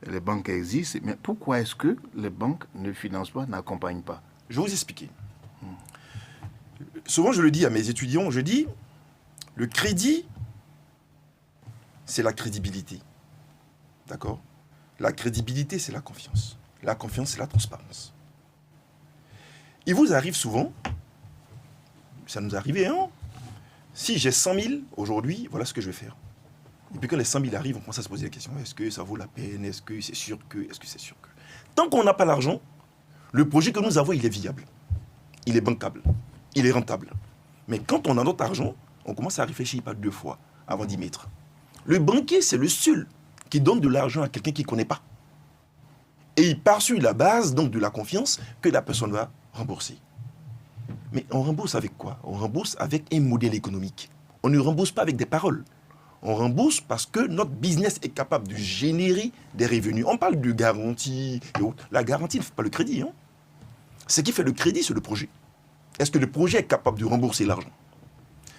les banques existent, mais pourquoi est-ce que les banques ne financent pas, n'accompagnent pas? Je vais vous expliquer. Souvent, je le dis à mes étudiants, je dis, le crédit, c'est la crédibilité. D'accord? La crédibilité, c'est la confiance. La confiance, c'est la transparence. Il vous arrive souvent, ça nous est arrivé, hein? Si j'ai 100 000 aujourd'hui, voilà ce que je vais faire. Et puis quand les 100 000 arrivent, on commence à se poser la question, est-ce que ça vaut la peine? Est-ce que c'est sûr que? Est-ce que c'est sûr que? Tant qu'on n'a pas l'argent, le projet que nous avons, il est viable. Il est bancable. Il est rentable. Mais quand on a notre argent, on commence à réfléchir pas 2 fois avant d'y mettre. Le banquier, c'est le seul qui donne de l'argent à quelqu'un qui ne connaît pas. Et il part sur la base donc de la confiance que la personne va rembourser. Mais on rembourse avec quoi? On rembourse avec un modèle économique. On ne rembourse pas avec des paroles. On rembourse parce que notre business est capable de générer des revenus. On parle de garantie et autres. La garantie ne fait pas le crédit. Hein. Ce qui fait le crédit, c'est le projet. Est-ce que le projet est capable de rembourser l'argent?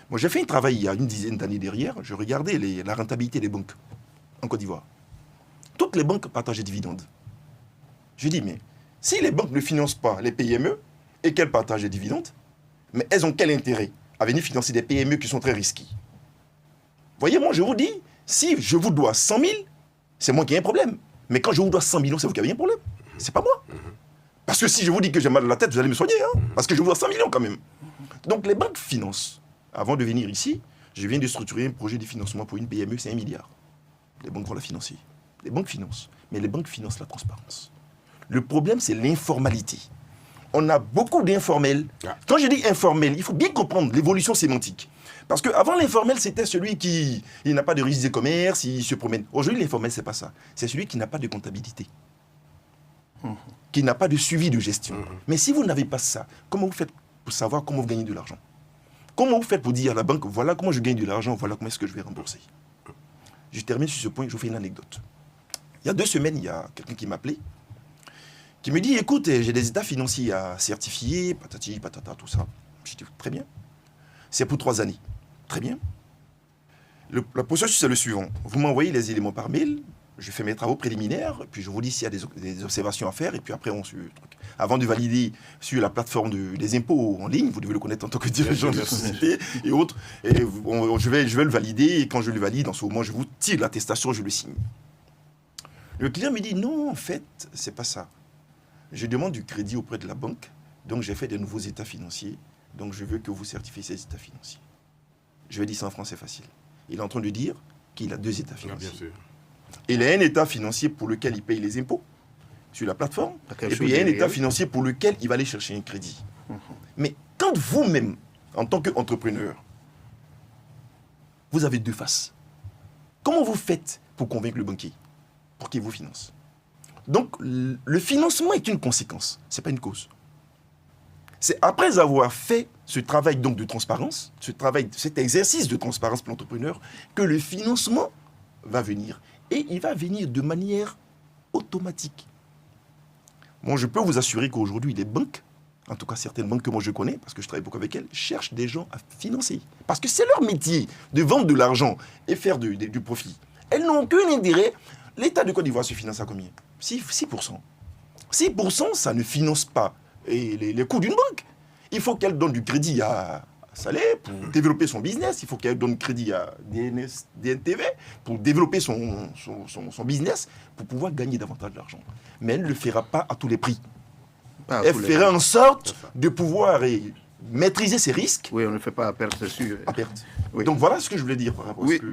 Moi, j'ai fait un travail il y a une dizaine d'années derrière. Je regardais la rentabilité des banques en Côte d'Ivoire. Toutes les banques partagent des dividendes. Je dis, mais si les banques ne financent pas les PME et qu'elles partagent des dividendes, mais elles ont quel intérêt à venir financer des PME qui sont très risquées? Voyez, moi, je vous dis, si je vous dois 100 000, c'est moi qui ai un problème. Mais quand je vous dois 100 millions, c'est vous qui avez un problème. C'est pas moi. Parce que si je vous dis que j'ai mal à la tête, vous allez me soigner. Hein, parce que je vous dois 100 millions quand même. Donc les banques financent. Avant de venir ici, je viens de structurer un projet de financement pour une PME, c'est 1 milliard. Les banques vont la financer. Les banques financent. Mais les banques financent la transparence. Le problème, c'est l'informalité. On a beaucoup d'informels. Quand je dis informel, il faut bien comprendre l'évolution sémantique. Parce qu'avant, l'informel, c'était celui qui n'a pas de registre de commerce, il se promène. Aujourd'hui, l'informel, ce n'est pas ça. C'est celui qui n'a pas de comptabilité, qui n'a pas de suivi de gestion. Mais si vous n'avez pas ça, comment vous faites pour savoir comment vous gagnez de l'argent? Comment vous faites pour dire à la banque, voilà comment je gagne de l'argent, voilà comment est-ce que je vais rembourser? Je termine sur ce point, je vous fais une anecdote. Il y a 2 semaines, il y a quelqu'un qui m'appelait, qui me dit, écoute, j'ai des états financiers à certifier, patati, patata, tout ça. Je dis, très bien. C'est pour 3 années. Très bien. La processus, c'est le suivant. Vous m'envoyez les éléments par mail, je fais mes travaux préliminaires, puis je vous dis s'il y a des observations à faire, et puis après, on se... Avant de valider sur la plateforme des impôts en ligne, vous devez le connaître en tant que dirigeant de la société et autres, et je vais le valider, et quand je le valide, en ce moment, je vous tire l'attestation, je le signe. Le client me dit, non, en fait, c'est pas ça. Je demande du crédit auprès de la banque, donc j'ai fait de nouveaux états financiers, donc je veux que vous certifiez ces états financiers. Je vais dire ça en français facile. Il est en train de dire qu'il a 2 états financiers. Bien sûr. Il a un état financier pour lequel il paye les impôts sur la plateforme, et puis il y a un état financier pour lequel il va aller chercher un crédit. Mais quand vous-même, en tant qu'entrepreneur, vous avez 2 faces, comment vous faites pour convaincre le banquier pour qu'il vous finance? Donc, le financement est une conséquence, ce n'est pas une cause. C'est après avoir fait ce travail donc de transparence, cet exercice de transparence pour l'entrepreneur, que le financement va venir. Et il va venir de manière automatique. Moi, je peux vous assurer qu'aujourd'hui, les banques, en tout cas certaines banques que moi je connais, parce que je travaille beaucoup avec elles, cherchent des gens à financer. Parce que c'est leur métier de vendre de l'argent et faire du profit. Elles n'ont aucun intérêt. L'État de Côte d'Ivoire se finance à combien? 6%. 6%, ça ne finance pas les coûts d'une banque. Il faut qu'elle donne du crédit à Saleh pour développer son business. Il faut qu'elle donne crédit à DNTV pour développer son business, pour pouvoir gagner davantage d'argent. Mais elle ne le fera pas à tous les prix. Elle fera en sorte de pouvoir maîtriser ses risques. Oui, on ne le fait pas à perte, c'est sûr. À perte. Oui. Donc voilà ce que je voulais dire par rapport à ce que...